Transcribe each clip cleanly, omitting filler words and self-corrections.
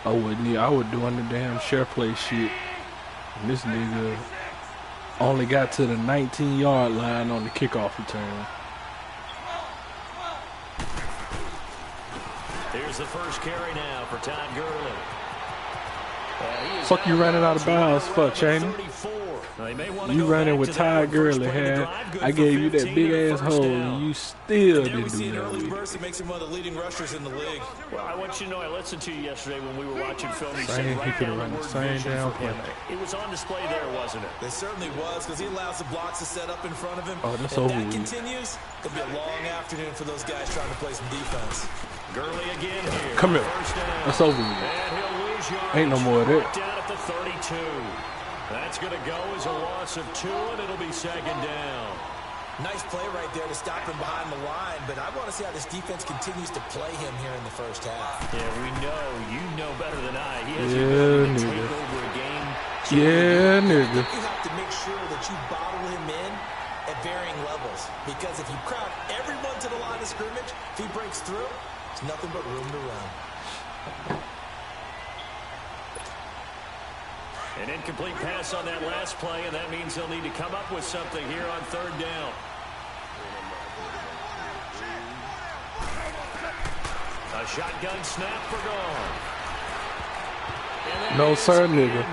I wouldn't. I was doing the damn share play shit. And this nigga only got to the 19-yard line on the kickoff return. Here's the first carry now for Todd Gurley. Fuck you running out of bounds for, Cheney. You running with Todd Gurley, man. I gave you that big ass hole, and you still didn't do nothing. It makes him one of the leading rushers in the league. Well, I want you to know I listened to you yesterday when we were watching film. He could have run the same down play. It was on display there, wasn't it? It certainly was, because he allows the blocks to set up in front of him. Oh, that's if over that with. continues, it'll be a long afternoon for those guys trying to play some defense. Gurley again here. Come here. That's over with. Ain't no more of that. Down at the 32. That's going to go as a loss of 2, and it'll be second down. Nice play right there to stop him behind the line, but I want to see how this defense continues to play him here in the first half. Yeah, we know. You know better than I. He has the ability to take over a game. Yeah, nigga. You have to make sure that you bottle him in at varying levels, because if you crowd everyone to the line of scrimmage, if he breaks through, there's nothing but room to run. An incomplete pass on that last play, and that means they'll need to come up with something here on third down. A shotgun snap for gone. No, sir, nigga.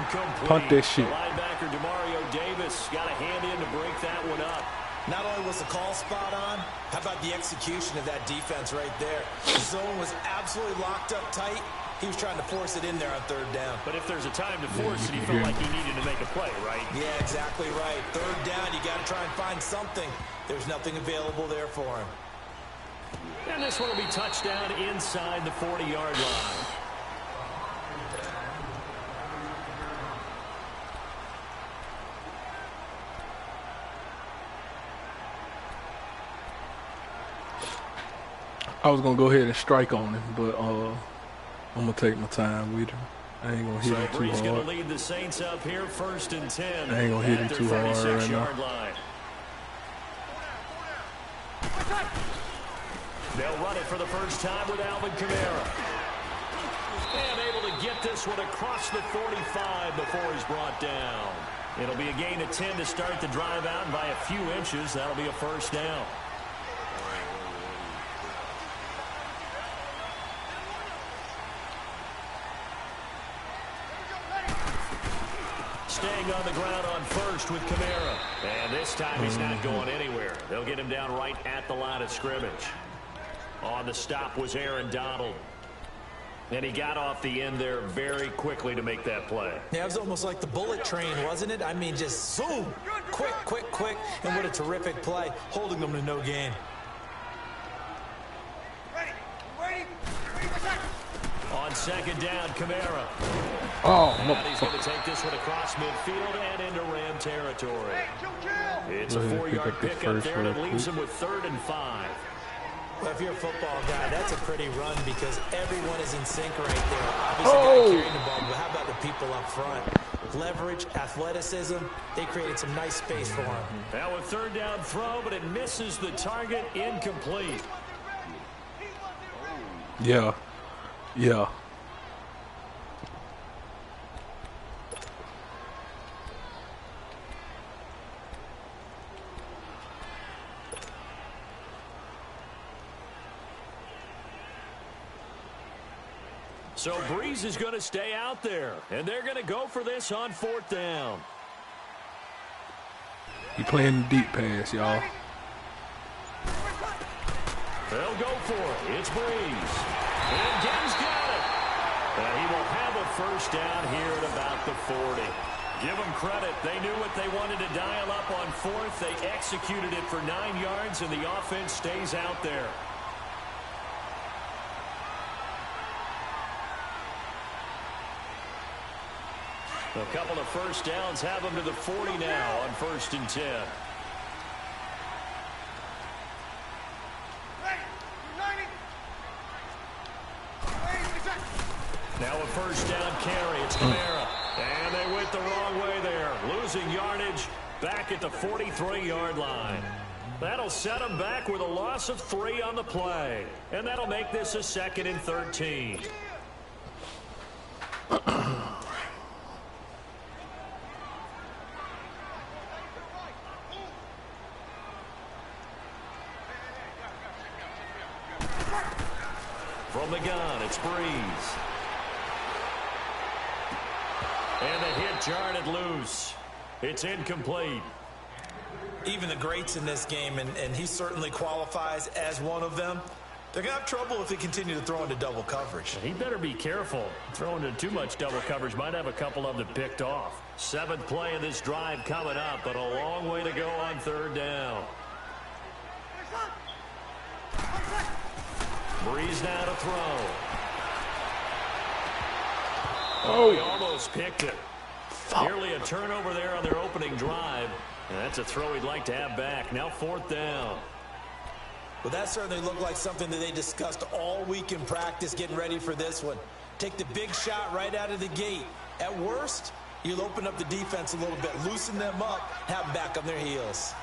Punt that shit. Linebacker DeMario Davis got a hand in to break that one up. Not only was the call spot on, how about the execution of that defense right there? The zone was absolutely locked up tight. He was trying to force it in there on third down. But if there's a time to force it, he felt like he needed to make a play, right? Yeah, exactly right. Third down, you got to try and find something. There's nothing available there for him. And this one will be touchdown inside the 40-yard line. I was going to go ahead and strike on him, but I'm going to take my time with him. I ain't going to hit him too hard. Going to lead the Saints up here, 1st and 10. I ain't going to hit him too hard right now. They'll run it for the first time with Alvin Kamara. And able to get this one across the 45 before he's brought down. It'll be a gain of 10 to start the drive out, and by a few inches, that'll be a first down. Staying on the ground on first with Kamara. And this time he's not going anywhere. They'll get him down right at the line of scrimmage. On the stop was Aaron Donald. And he got off the end there very quickly to make that play. Yeah, it was almost like the bullet train, wasn't it? I mean, just zoom, quick, quick, quick. And what a terrific play, holding them to no gain. On second down, Kamara. Oh, and he's going to take this one across midfield and into Ram territory. It's a 4-yard pickup there, and it leaves him with 3rd and 5. Well, if you're a football guy, that's a pretty run because everyone is in sync right there. Obviously, carrying the ball, but how about the people up front? Leverage, athleticism, they created some nice space for him. Now a 3rd down throw, but it misses the target, incomplete. Yeah. Yeah. So Breeze is going to stay out there, and they're going to go for this on 4th down. He playing the deep pass, y'all. They'll go for it. It's Breeze. And Gibbs got it. And he will have a first down here at about the 40. Give them credit. They knew what they wanted to dial up on 4th. They executed it for 9 yards, and the offense stays out there. A couple of first downs have them to the 40 now on 1st and 10. Now a first down carry. It's Kamara. And they went the wrong way there. Losing yardage back at the 43-yard line. That'll set them back with a loss of 3 on the play. And that'll make this a 2nd and 13. From the gun, it's Breeze. And the hit jarred it loose. It's incomplete. Even the greats in this game, and he certainly qualifies as one of them, they're going to have trouble if they continue to throw into double coverage. He better be careful. Throwing into too much double coverage might have a couple of them picked off. 7th play of this drive coming up, but a long way to go on 3rd down. Breeze now to throw. Oh, he almost picked it. Nearly a turnover there on their opening drive. And that's a throw he'd like to have back. Now 4th down. Well, that certainly looked like something that they discussed all week in practice getting ready for this one. Take the big shot right out of the gate. At worst, you'll open up the defense a little bit, loosen them up, have them back on their heels.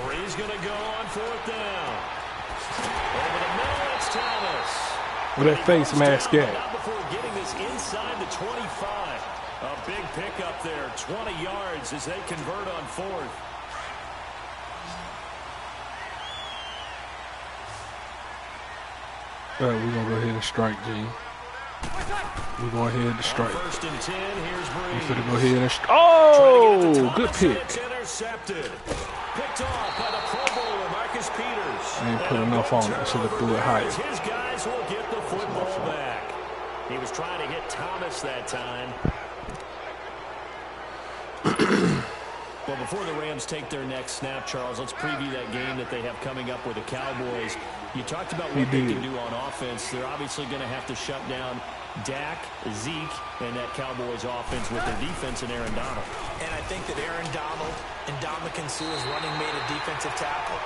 Breeze going to go on 4th down. Over the middle, it's Thomas. Where that face mask at? Not before getting this inside the 25. A big pickup there, 20 yards as they convert on 4th. All right, we're going to go ahead and strike, G. We're going ahead to strike. 1st and 10, here's Breeze. We're going to go ahead and strike. Oh, good pick. It's intercepted. Picked off by the Pro Bowler, Marcus Peters. I ain't put enough on it. I should have threw it higher. His guys will get the football back. He was trying to hit Thomas that time. Well, before the Rams take their next snap, Charles, let's preview that game that they have coming up with the Cowboys. You talked about what they can do on offense. They're obviously going to have to shut down Dak, Zeke, and that Cowboys offense with their defense and Aaron Donald. And I think that Aaron Donald and Ndamukong Suh's running mate a defensive tackle.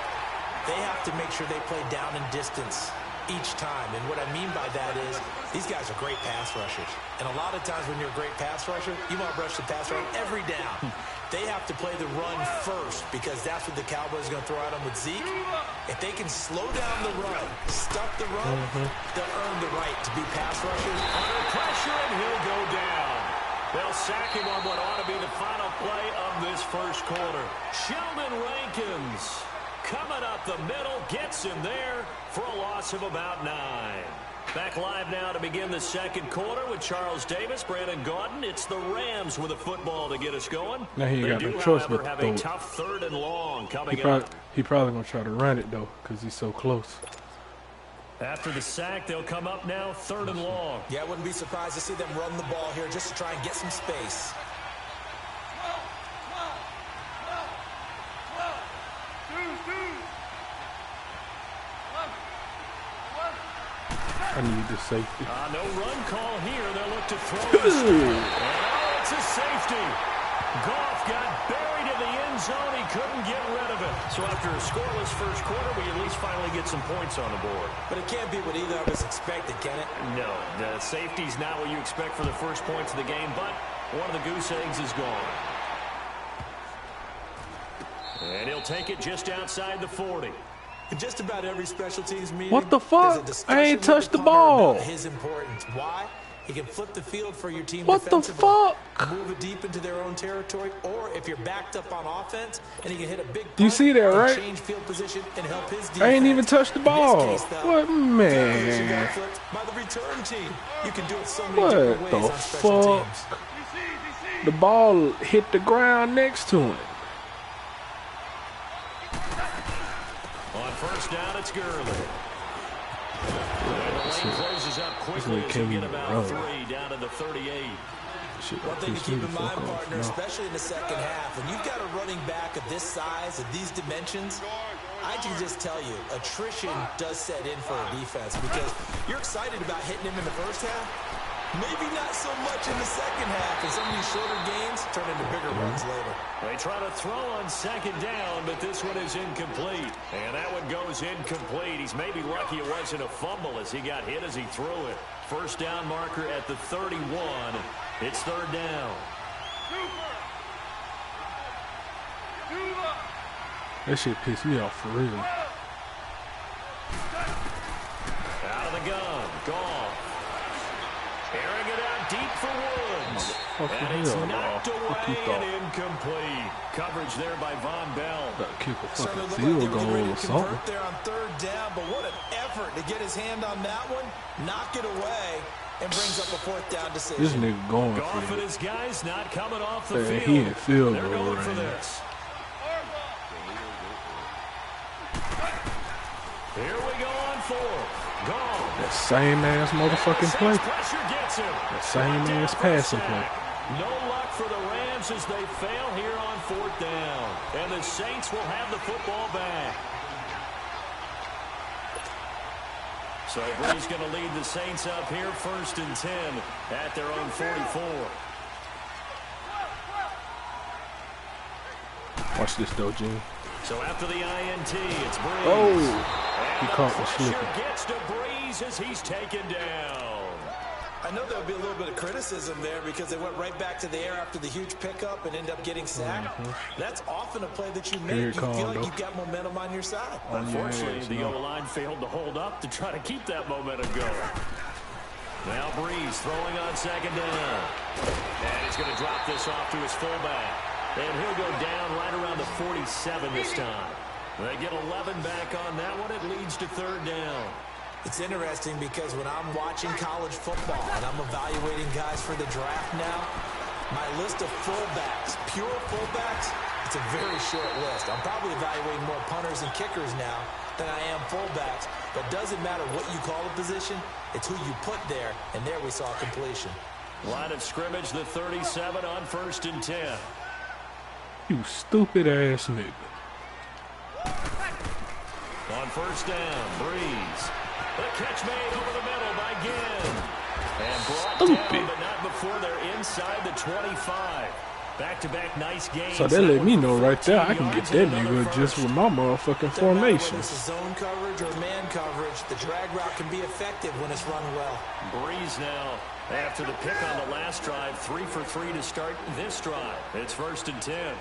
They have to make sure they play down and distance each time. And what I mean by that is these guys are great pass rushers. And a lot of times when you're a great pass rusher, you want to rush the pass rush every down. They have to play the run first because that's what the Cowboys are going to throw at them with Zeke. If they can slow down the run, stop the run, they'll earn the right to be pass rushers. Under pressure, and he'll go down. They'll sack him on what ought to be the final play of this first quarter. Sheldon Rankins coming up the middle, gets him there for a loss of about 9. Back live now to begin the second quarter with Charles Davis, Brandon Gaudin. It's the Rams with a football to get us going. Now he they got do, no choice however, but to have throw a it. tough 3rd and long coming up. He probably going to try to run it, though, because he's so close. After the sack, they'll come up now 3rd and long. Yeah, I wouldn't be surprised to see them run the ball here just to try and get some space. I need this safety. No run call here. They'll look to throw this. Oh, it's a safety. Goff got buried in the end zone. He couldn't get rid of it. So after a scoreless first quarter, we at least finally get some points on the board. But it can't be what either of us expected, can it? No, the safety's not what you expect for the first points of the game, but one of the goose eggs is gone. And he'll take it just outside the 40. In just about every special teams meeting, What the fuck? I ain't touched the ball. His importance. Why? He can flip the field for your team. What the fuck? Move it deep into their own territory, or if you're backed up on offense, and he can hit a big. Do you see that, right? Change field position and help his defense. I ain't even touched the ball. Case, though, What, man? by the return team, you can do it so many different ways What the on special teams. fuck? The ball hit the ground next to him. On first down, it's Gurley. The lane closes up quickly as we get about 3 down to the 38. One thing to keep in mind, partner, especially in the second half, when you've got a running back of this size, of these dimensions, I can just tell you, attrition does set in for a defense because you're excited about hitting him in the first half. Maybe not so much in the second half, and some of these shorter games turn into bigger runs later. They try to throw on second down, but this one is incomplete. And that one goes incomplete. He's maybe lucky it wasn't a fumble as he got hit as he threw it. First down marker at the 31. It's 3rd down. That shit pissed me off for real. Out Fucking And it's hell, knocked no. away What you thought? and incomplete. Coverage there by Von Bell. Gotta kick a Certainly fucking looked like field they were getting goal ready or to something. convert there on third down, but what an effort to get his hand on that one, knock it away, and brings up a fourth down decision. This nigga going Goff for and it. his guys not coming off the Man, field. he in field They're goal going for range. this. Here we go on fourth. Gone. That same ass motherfucking play. Pressure gets him. That same Brought down ass for a passing sack. play. No luck for the Rams as they fail here on fourth down. And the Saints will have the football back. So Bree's going to lead the Saints up here 1st and 10 at their own 44. Watch this though, Gene. So after the INT, it's Breeze. Oh, he caught the Pressure slipper. gets to Breeze as he's taken down. I know there would be a little bit of criticism there because they went right back to the air after the huge pickup and end up getting sacked. That's often a play that you make. Here You it feel come, like though. you've got momentum on your side. On your Unfortunately, ass, the no. O-line failed to hold up to try to keep that momentum going. Now Breeze throwing on 2nd down. And he's going to drop this off to his fullback. And he'll go down right around the 47 this time. They get 11 back on that one. It leads to 3rd down. It's interesting because when I'm watching college football and I'm evaluating guys for the draft now, my list of fullbacks, pure fullbacks, it's a very short list. I'm probably evaluating more punters and kickers now than I am fullbacks. But it doesn't matter what you call a position, it's who you put there, and there we saw completion. Line of scrimmage, the 37 on 1st and 10. You stupid ass nigga. On 1st down, Breeze. The catch made over the middle by Ginn. And brought down, but not before they're inside the 25. Back-to-back nice games. So they let me know right there I can get that nigga just with my motherfucking Whether formations. it's zone coverage or man coverage, the drag route can be effective when it's run well. Breeze now, after the pick on the last drive, 3 for 3 to start this drive. It's 1st and 10.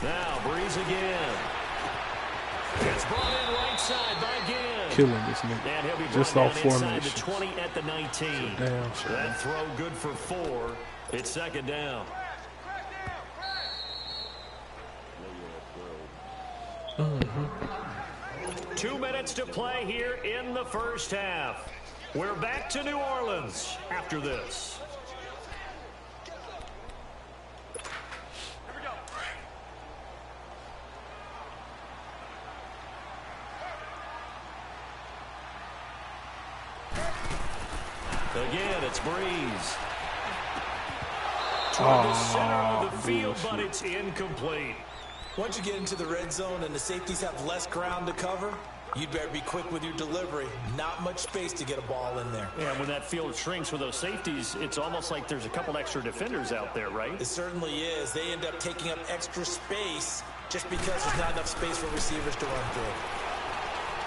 Now Breeze again. It's brought in right side by Ginn. Killing this And nigga. he'll be Just brought off down inside formation. the 20 at the 19. Damn shit. That throw good for 4. It's 2nd down. Mm-hmm. 2 minutes to play here in the first half. We're back to New Orleans after this. Again, it's Breeze. Toward the center of the field, but it's incomplete. Once you get into the red zone and the safeties have less ground to cover, you'd better be quick with your delivery. Not much space to get a ball in there. Yeah, when that field shrinks with those safeties, it's almost like there's a couple extra defenders out there, right? It certainly is. They end up taking up extra space just because there's not enough space for receivers to run through.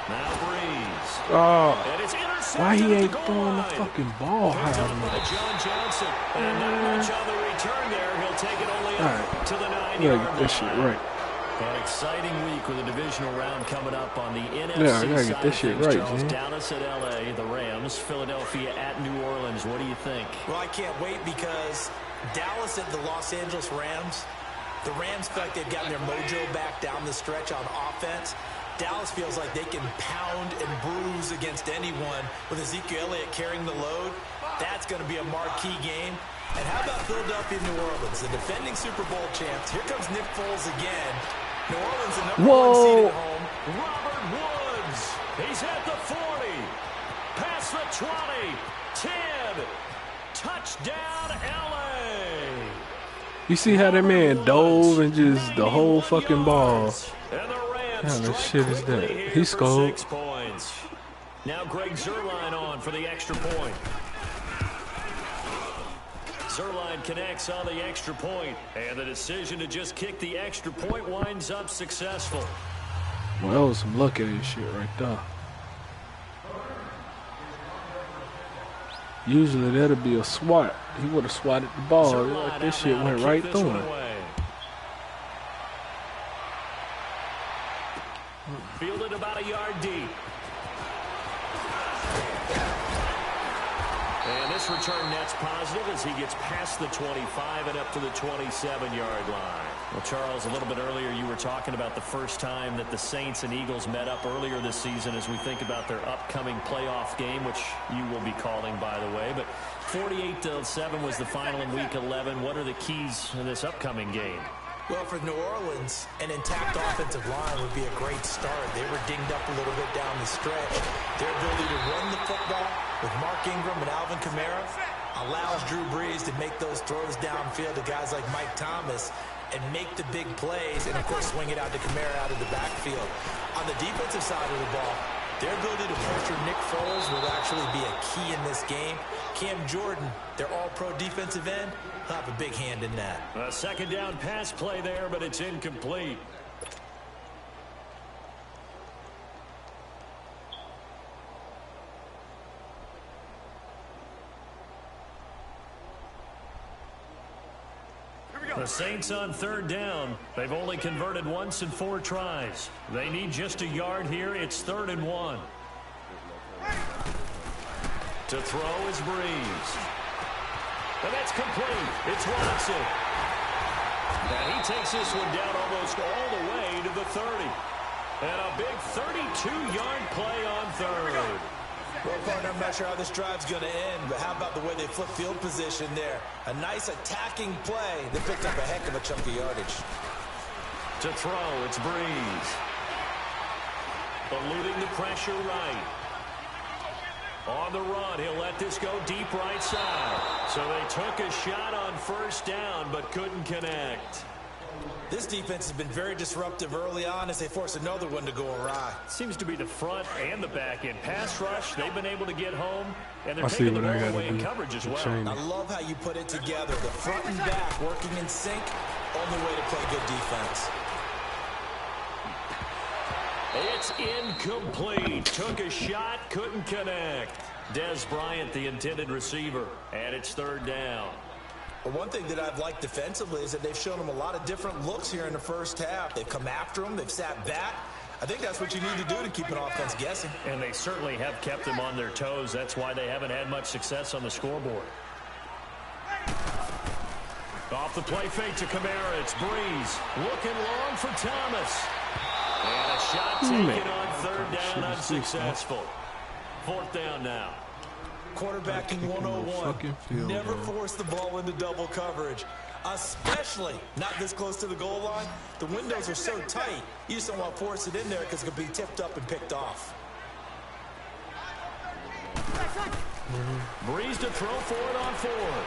Now Breeze. Oh, And it's intercepted why he at the ain't goal throwing the line. fucking ball Picked high up by enough? John Johnson. And not much on the return there. He'll take it only up to the 9-yard Yeah, line. get this shit right. An exciting week with a divisional round coming up on the NFC Yeah, I gotta side get this of shit things, right, Charles. man. Dallas at LA, the Rams, Philadelphia at New Orleans. What do you think? Well, I can't wait because Dallas at the Los Angeles Rams, the Rams feel like they've gotten their mojo back down the stretch on offense. Dallas feels like they can pound and bruise against anyone with Ezekiel Elliott carrying the load. That's going to be a marquee game. And how about Philadelphia, New Orleans, the defending Super Bowl champs? Here comes Nick Foles again. New Orleans, the number 1 seed at home. Robert Woods. He's at the 40. Past the 20. 10. Touchdown, LA. You see how that man dove and just the whole fucking ball. And the Rams What kind of strike shit is quickly that? here He for scored. 6 points. Now Greg Zuerlein on for the extra point. Zuerlein connects on the extra point, and the decision to just kick the extra point winds up successful. Well, that was some lucky ass shit right there. Usually that'll be a swat. He would have swatted the ball. Zuerlein Like this out shit now to went kick right this through one him. away. Fielded about a yard deep. this return net's positive as he gets past the 25 and up to the 27-yard line. Well, Charles, a little bit earlier you were talking about the first time that the Saints and Eagles met up earlier this season as we think about their upcoming playoff game, which you will be calling, by the way. But 48-7 was the final in Week 11. What are the keys in this upcoming game? Well, for New Orleans, an intact offensive line would be a great start. They were dinged up a little bit down the stretch. Their ability to run the football with Mark Ingram and Alvin Kamara allows Drew Brees to make those throws downfield to guys like Mike Thomas and make the big plays and, of course, swing it out to Kamara out of the backfield. On the defensive side of the ball, their ability to pressure Nick Foles will actually be a key in this game. Cam Jordan, their all-pro defensive end, will have a big hand in that. A second down pass play there, but it's incomplete. The Saints on third down. They've only converted once in 4 tries. They need just a yard here. It's 3rd and 1. To throw is Brees. And that's complete. It's Watson. And he takes this one down almost all the way to the 30. And a big 32-yard play on third. Well, partner, I'm not sure how this drive's going to end, but how about the way they flip field position there? A nice attacking play. They picked up a heck of a chunk of yardage. To throw, it's Brees. Eluding the pressure right. On the run, he'll let this go deep right side. So they took a shot on first down, but couldn't connect. This defense has been very disruptive early on as they force another one to go awry. Seems to be the front and the back end. Pass rush, they've been able to get home, and they're taking the ball away in coverage as well. I love how you put it together. The front and back working in sync, only way to play good defense. It's incomplete. Took a shot, couldn't connect. Des Bryant, the intended receiver, and it's 3rd down. Well, one thing that I've liked defensively is that they've shown them a lot of different looks here in the first half. They've come after them. They've sat back. I think that's what you need to do to keep an offense guessing. And they certainly have kept them on their toes. That's why they haven't had much success on the scoreboard. Off the play fake to Kamara. It's Brees. Looking long for Thomas. And a shot taken on 3rd down, unsuccessful. 4th down now. Quarterbacking 101. Never force the ball into double coverage, especially not this close to the goal line. The windows are so tight, you just don't want to force it in there because it could be tipped up and picked off. Brees to throw for it on 4th.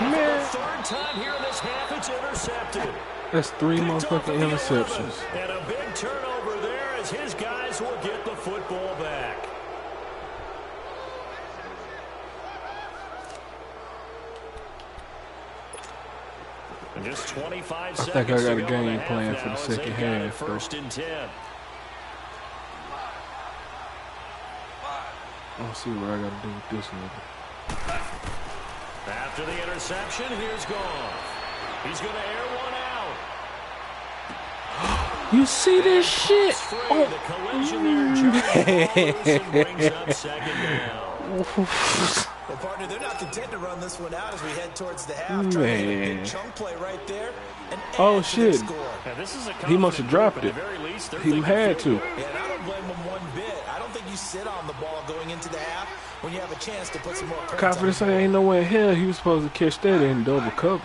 Man. For the 3rd time here in this half, it's intercepted. That's 3 motherfucking interceptions. And a big turnover there as his guys will get the football back. And just 25 seconds. I think I got a game plan for the second half. 1st and 10. Let's see what I got to do with this one. After the interception, here's Goff. He's going to air one out. You see this shit? Oh, the collision there. Brings up 2nd down. Well, partner, they're not content to run this one out as we head towards the half. Trying to hit a big chunk play right there. Oh, shit. This is He must have dropped it. He had to. Yeah, and I don't blame him one bit. I don't think you sit on the ball going into the half when you have a chance to put some more points Confidence ain't nowhere in hell. He was supposed to catch that in double coverage.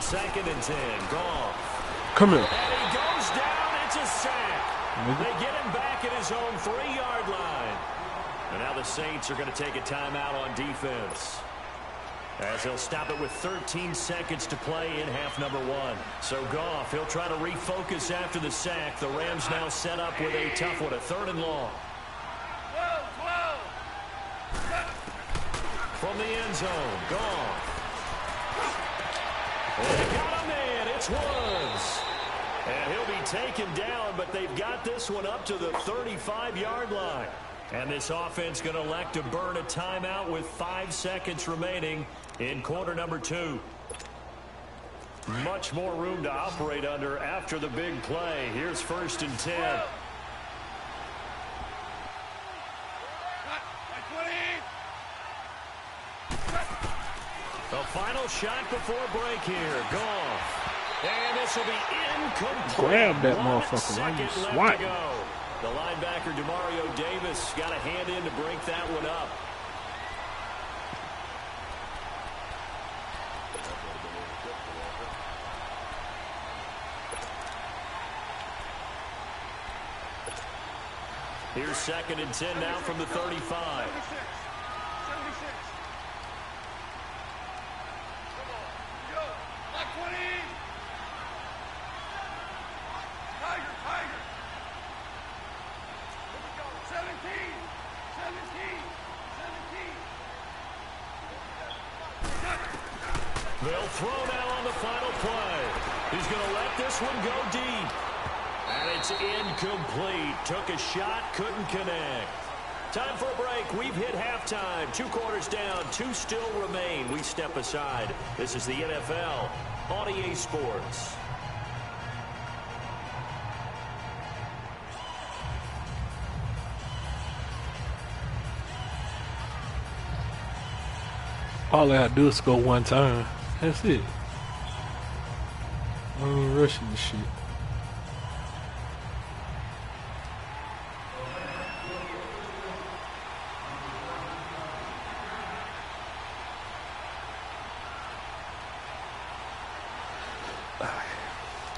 2nd and 10. Goff. Come here. And he goes down. It's a sack. They get him back at his own 3-yard line. And now the Saints are going to take a timeout on defense, as he'll stop it with 13 seconds to play in half number 1. So Goff, he'll try to refocus after the sack. The Rams now set up with a tough one, a 3rd and long. From the end zone, Goff. They got him in. It's Woods. And he'll be taken down, but they've got this one up to the 35-yard line. And this offense going to elect to burn a timeout with 5 seconds remaining in quarter number 2. Much more room to operate under after the big play. Here's 1st and 10. The final shot before break here. Goff. And this will be incomplete. Grab that motherfucker. Why you swatting? The linebacker, Demario Davis, got a hand in to break that one up. Here's 2nd and 10 now from the 35. They'll throw now on the final play. He's going to let this one go deep. And it's incomplete. Took a shot, couldn't connect. Time for a break. We've hit halftime. 2 quarters down, 2 still remain. We step aside. This is the NFL on EA Sports. All I gotta do is score 1 time. That's it. I ain't even rushing this shit.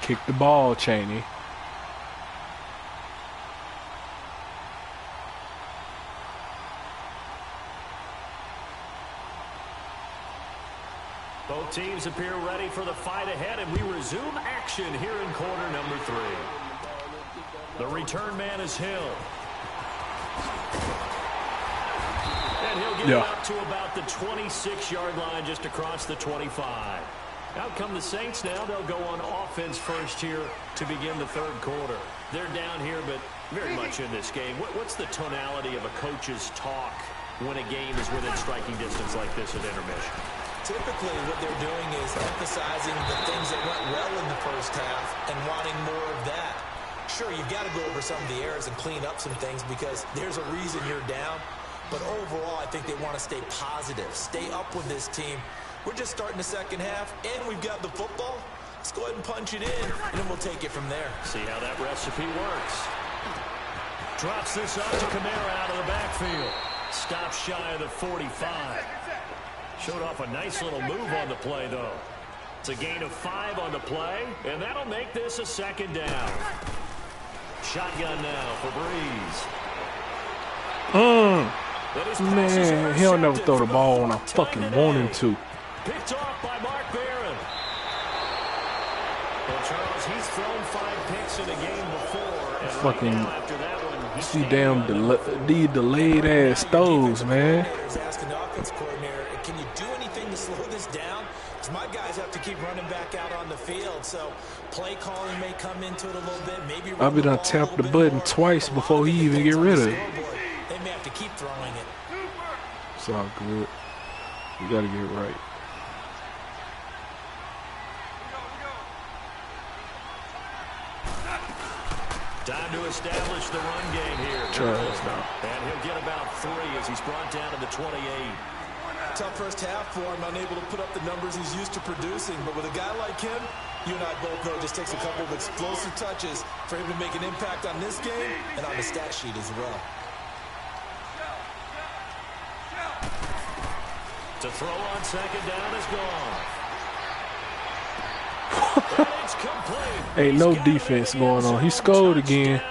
Kick the ball, Chaney. Both teams appear ready for the fight ahead, and we resume action here in quarter number 3. The return man is Hill. And he'll get it up to about the 26-yard line just across the 25. Out come the Saints now. They'll go on offense first here to begin the 3rd quarter. They're down here, but very much in this game. What's the tonality of a coach's talk when a game is within striking distance like this at intermission? Typically, what they're doing is emphasizing the things that went well in the first half and wanting more of that. Sure, you've got to go over some of the errors and clean up some things because there's a reason you're down. But overall, I think they want to stay positive, stay up with this team. We're just starting the second half, and we've got the football. Let's go ahead and punch it in, and then we'll take it from there. See how that recipe works. Drops this off to Kamara out of the backfield. Stops shy of the 45. Showed off a nice little move on the play, though. It's a gain of 5 on the play, and that'll make this a 2nd down. Shotgun now for Breeze. Man, he'll never throw the ball when I fucking want him to. Picked off by Mark Barron. Well, Charles, he's thrown 5 picks in a game before. And fucking right now, after that one, see damn delayed ass throws, man. Asking the offense coordinator, can you do anything to slow this down? Because my guys have to keep running back out on the field, so play calling may come into it a little bit. Maybe I'll be done tap the button twice before he even get rid of it. They may have to keep throwing it. It's all good. You gotta get it right. Time to establish the run game here. And he'll get about 3 as he's brought down to the 28. Tough first half for him, unable to put up the numbers he's used to producing. But with a guy like him, you and I both know it just takes a couple of explosive touches for him to make an impact on this game and on the stat sheet as well. To throw on 2nd down is gone. It's complete. Ain't no defense going on. He scored again.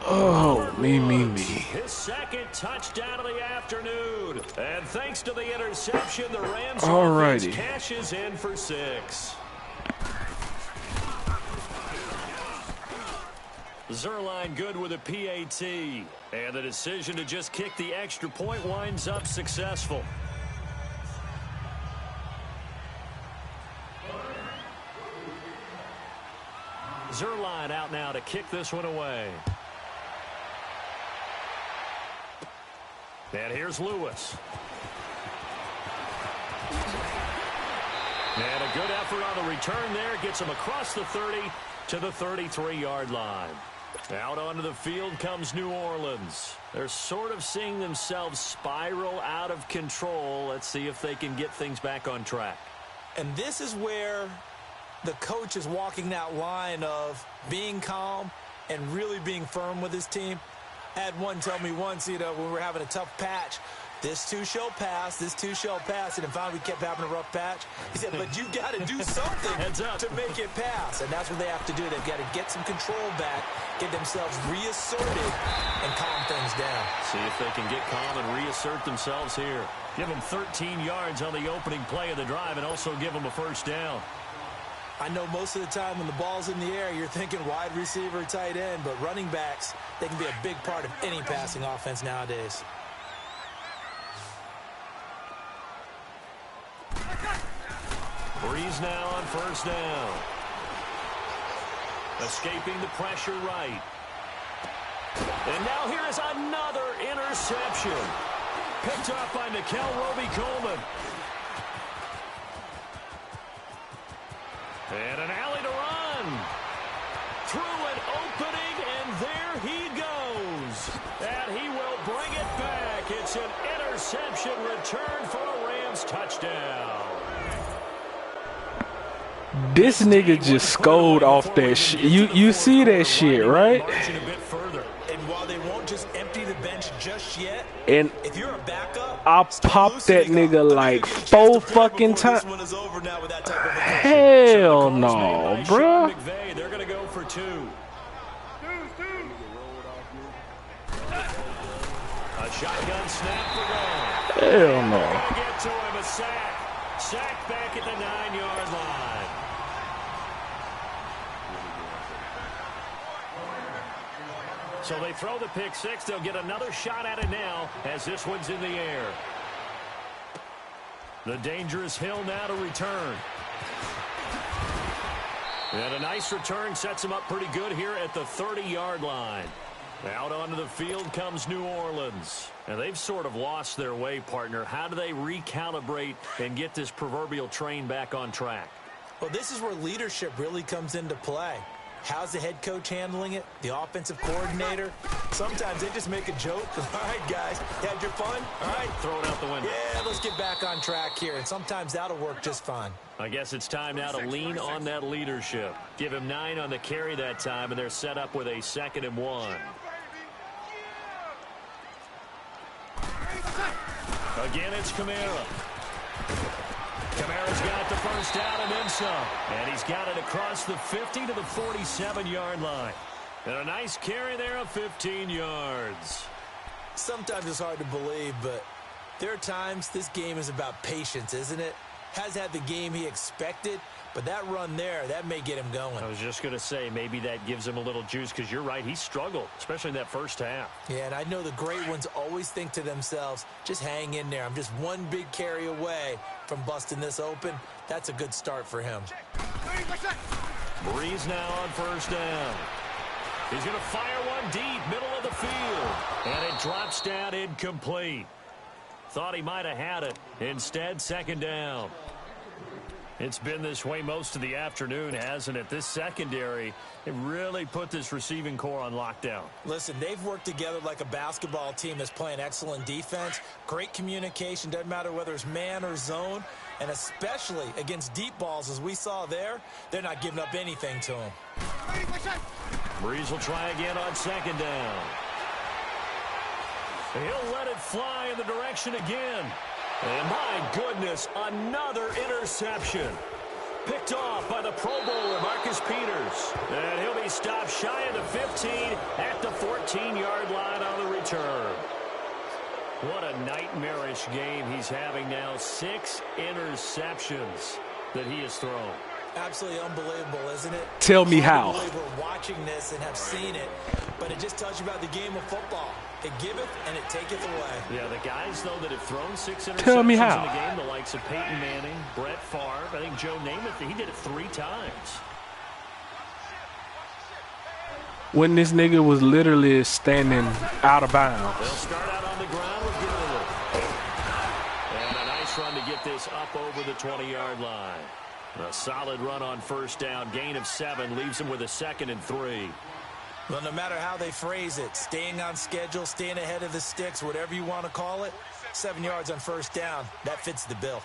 Oh, me. His 2nd touchdown of the afternoon. And thanks to the interception, the Rams offense cashes in for 6. Zerline good with a PAT. And the decision to just kick the extra point winds up successful. Zerline out now to kick this one away. And here's Lewis. And a good effort on the return there. Gets him across the 30 to the 33-yard line. Out onto the field comes New Orleans. They're sort of seeing themselves spiral out of control. Let's see if they can get things back on track. And this is where the coach is walking that line of being calm and really being firm with his team. I had one tell me once, when we were having a tough patch, this too shall pass, this too shall pass. And finally we kept having a rough patch. He said, but you got to do something to make it pass. And that's what they have to do. They've got to get some control back, get themselves reasserted, and calm things down. See if they can get calm and reassert themselves here. Give them 13 yards on the opening play of the drive and also give them a first down. I know most of the time when the ball's in the air, you're thinking wide receiver, tight end, but running backs, they can be a big part of any passing offense nowadays. Breeze now on first down. Escaping the pressure right. And now here is another interception. Picked up by Nikel Roby-Coleman. And an alley to run. Through an opening, and there he goes. And he will bring it back. It's an interception return for a Rams touchdown. This nigga just scored off that shit. You see that shit, right? And while they won't just empty the bench just yet, and if you're a backup, I'll pop that nigga like 4 fucking times. Hell no, bro. They're gonna go for 2. A shotgun snap for one. Hell no. Get to him, a sack. Sack back at the 9-yard line. So they throw the pick six. They'll get another shot at it now as this one's in the air. The dangerous Hill now to return. And a nice return sets him up pretty good here at the 30-yard line. Out onto the field comes New Orleans. And they've sort of lost their way, partner. How do they recalibrate and get this proverbial train back on track? Well, this is where leadership really comes into play. How's the head coach handling it? The offensive coordinator? Sometimes they just make a joke. All right, guys, you had your fun? All right. Throw it out the window. Yeah, let's get back on track here. And sometimes that'll work just fine. I guess it's time now to lean on that leadership. Give him 9 on the carry that time, and they're set up with a 2nd and 1. Again, it's Kamara. Kamara's got the first down and then some. And he's got it across the 50 to the 47-yard line. And a nice carry there of 15 yards. Sometimes it's hard to believe, but there are times this game is about patience, isn't it? Has had the game he expected, but that run there, that may get him going. I was just going to say, maybe that gives him a little juice because you're right, he struggled, especially in that first half. Yeah, and I know the great ones always think to themselves, just hang in there. I'm just one big carry away from busting this open. That's a good start for him. Breeze now on first down. He's going to fire one deep, middle of the field. And it drops down incomplete. Thought he might have had it. Instead, 2nd down. It's been this way most of the afternoon, hasn't it? This secondary, it really put this receiving core on lockdown. Listen, they've worked together like a basketball team that's playing excellent defense. Great communication, doesn't matter whether it's man or zone. And especially against deep balls, as we saw there, they're not giving up anything to them. Breeze will try again on 2nd down. He'll let it fly in the direction again. And my goodness, another interception. Picked off by the Pro Bowler, Marcus Peters. And he'll be stopped shy of the 15 at the 14-yard line on the return. What a nightmarish game he's having now. 6 interceptions that he has thrown. Absolutely unbelievable, isn't it? Tell me how. We're watching this and have seen it, but it just tells you about the game of football. It giveth and it taketh away. Yeah, the guys, though, that have thrown 6 interceptions Tell me how. in the game, the likes of Peyton Manning, Brett Favre, I think Joe Namath, he did it 3 times. When this nigga was literally standing out of bounds. They'll start out on the ground with Gurley. And a nice run to get this up over the 20-yard line. A solid run on first down. Gain of 7 leaves him with a 2nd and 3. Well, no matter how they phrase it, staying on schedule, staying ahead of the sticks, whatever you want to call it, 7 yards on first down, that fits the bill.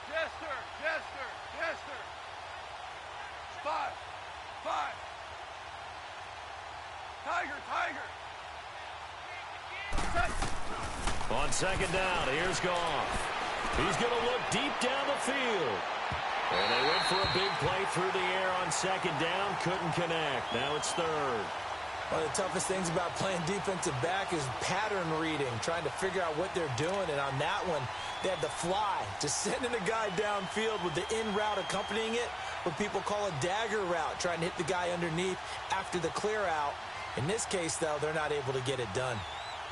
Yes, sir. Yes, sir. Yes, sir. 5. Tiger. On 2nd down, here's Goff. He's going to look deep down the field. And they went for a big play through the air on 2nd down. Couldn't connect. Now it's 3rd. One of the toughest things about playing defensive back is pattern reading, trying to figure out what they're doing. And on that one, they had the fly, just sending a guy downfield with the in route accompanying it, what people call a dagger route, trying to hit the guy underneath after the clear out. In this case, though, they're not able to get it done.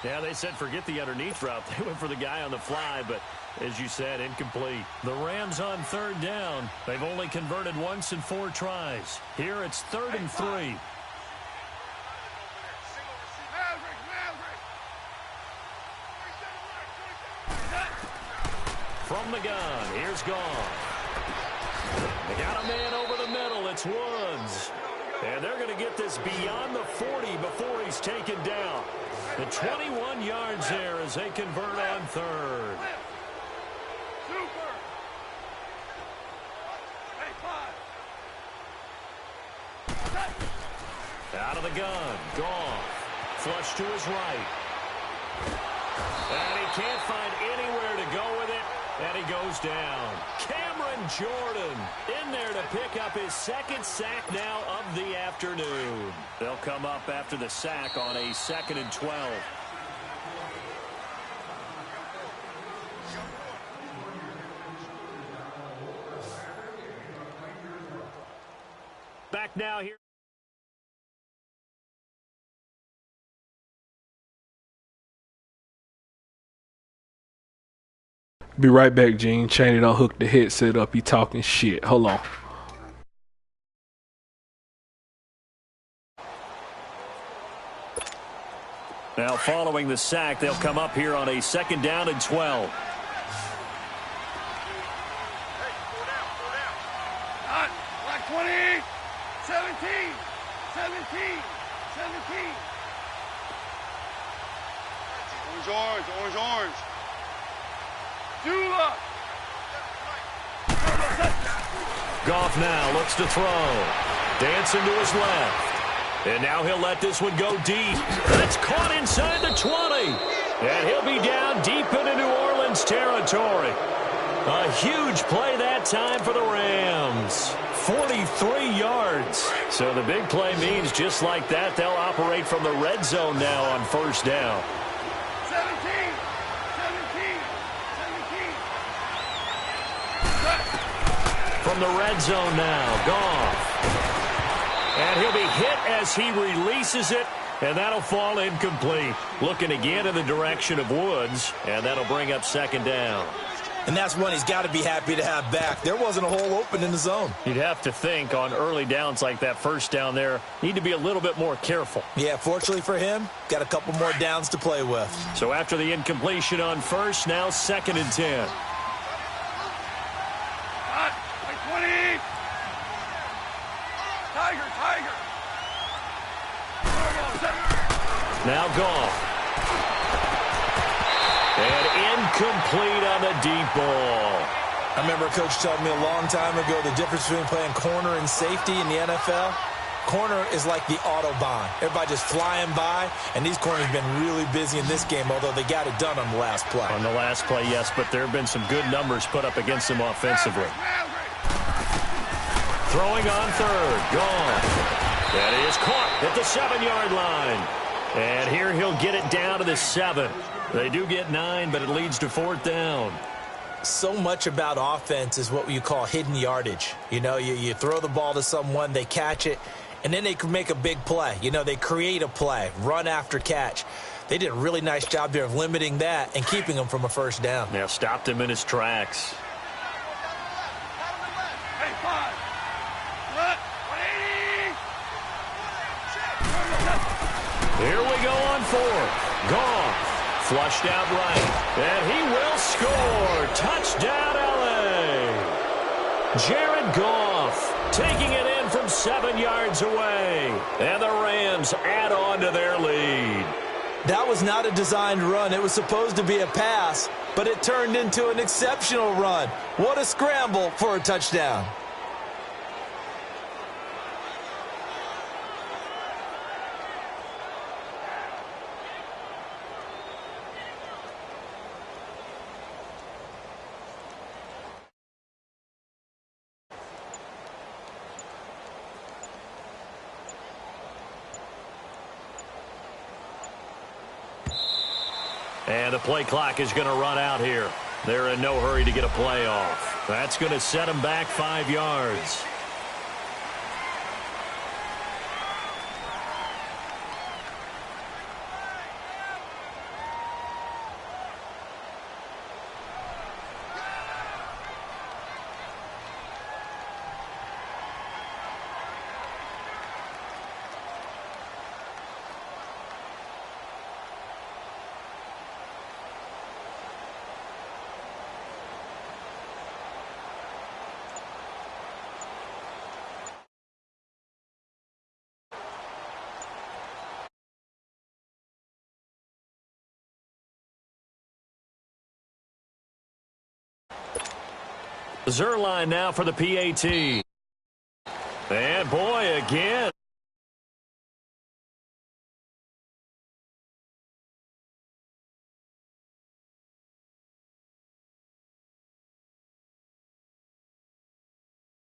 Yeah, they said forget the underneath route. They went for the guy on the fly, but as you said, incomplete. The Rams on 3rd down. They've only converted once in 4 tries. Here it's 3rd and 3. From the gun, here's Goff. They got a man over the middle. It's Woods. And they're going to get this beyond the 40 before he's taken down. The 21 yards there as they convert on 3rd. Out of the gun, Goff. Flush to his right. And he can't find anywhere to go with it. And he goes down. Cameron Jordan in there to pick up his 2nd sack now of the afternoon. They'll come up after the sack on a 2nd and 12. Back now here. Be right back, Gene. Chaney done hooked the headset up. He talking shit. Hold on. Now following the sack, they'll come up here on a 2nd down and 12. Black 20, 17. Orange. Dula. Goff now looks to throw. Dancing to his left. And now he'll let this one go deep. And it's caught inside the 20. And he'll be down deep into New Orleans territory. A huge play that time for the Rams. 43 yards. So the big play means just like that, they'll operate from the red zone now on first down. 17. From the red zone now, Goff. And he'll be hit as he releases it, and that'll fall incomplete. Looking again in the direction of Woods, and that'll bring up 2nd down. And that's one he's got to be happy to have back. There wasn't a hole open in the zone. You'd have to think on early downs like that first down there, need to be a little bit more careful. Yeah, fortunately for him, got a couple more downs to play with. So after the incompletion on first, now 2nd and 10. Tiger. Now Goff. And incomplete on the deep ball. I remember a coach telling me a long time ago the difference between playing corner and safety in the NFL. Corner is like the Autobahn. Everybody just flying by, and these corners have been really busy in this game, although they got it done on the last play. On the last play, yes, but there have been some good numbers put up against them offensively. Throwing on 3rd, Goff. That is caught at the 7-yard line. And here he'll get it down to the 7. They do get 9, but it leads to 4th down. So much about offense is what you call hidden yardage. You know, you throw the ball to someone, they catch it, and then they can make a big play. You know, they create a play, run after catch. They did a really nice job there of limiting that and keeping him from a first down. Yeah, stopped him in his tracks. Here we go on 4th. Goff Flushed out right. And he will score. Touchdown, L.A. Jared Goff taking it in from 7 yards away. And the Rams add on to their lead. That was not a designed run. It was supposed to be a pass, but it turned into an exceptional run. What a scramble for a touchdown. And the play clock is going to run out here. They're in no hurry to get a play off. That's going to set them back 5 yards. Zerline now for the PAT. And boy, again,